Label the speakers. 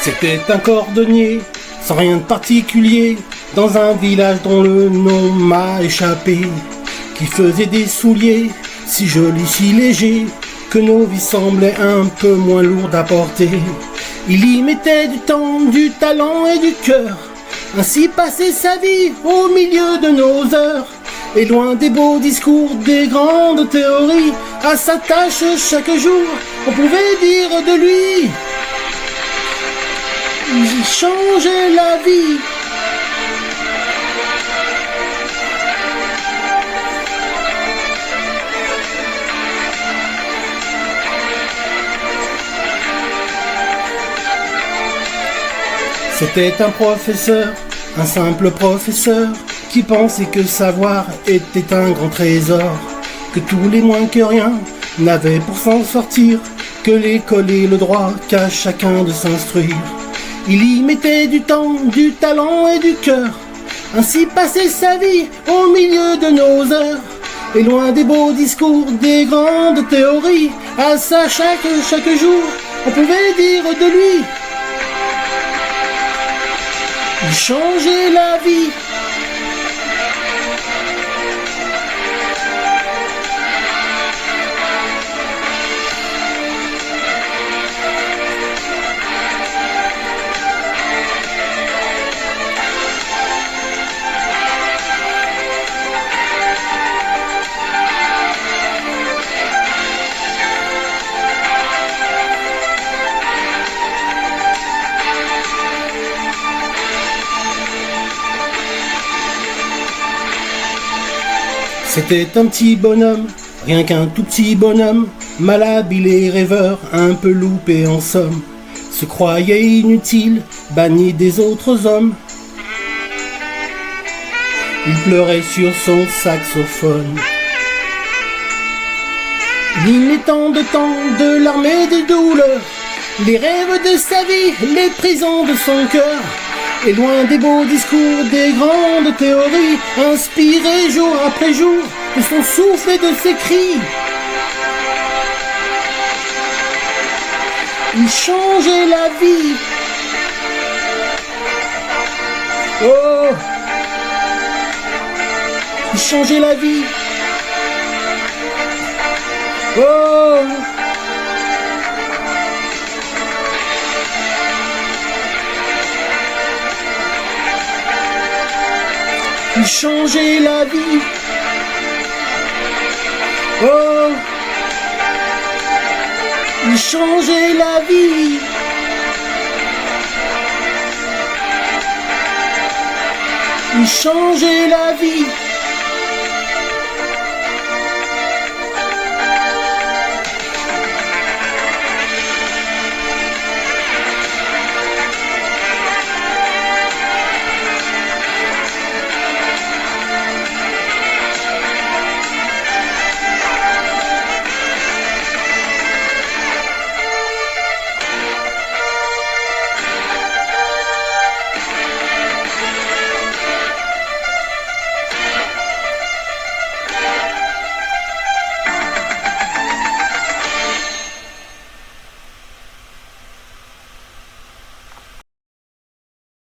Speaker 1: C'était un cordonnier, sans rien de particulier, dans un village dont le nom m'a échappé, qui faisait des souliers si jolis, si légers, que nos vies semblaient un peu moins lourdes à porter. Il y mettait du temps, du talent et du cœur, ainsi passait sa vie au milieu de nos heures. Et loin des beaux discours, des grandes théories, à sa tâche chaque jour, on pouvait dire de lui: j'ai changé la vie. C'était un professeur, un simple professeur, qui pensait que savoir était un grand trésor, que tous les moins que rien n'avaient pour s'en sortir, que l'école et le droit qu'à chacun de s'instruire. Il y mettait du temps, du talent et du cœur, ainsi passait sa vie au milieu de nos heures. Et loin des beaux discours, des grandes théories, à ça chaque jour, on pouvait dire de lui: il changeait la vie. C'était un petit bonhomme, rien qu'un tout petit bonhomme, malhabile et rêveur, un peu loupé en somme, se croyait inutile, banni des autres hommes. Il pleurait sur son saxophone. Il met tant de temps, de larmes et de douleurs, les rêves de sa vie, les prisons de son cœur. Et loin des beaux discours, des grandes théories, inspiré jour après jour de son souffle et de ses cris, il changeait la vie. Oh, il changeait la vie. Oh, il changeait la vie. Oh, il changeait la vie. Il changeait la vie.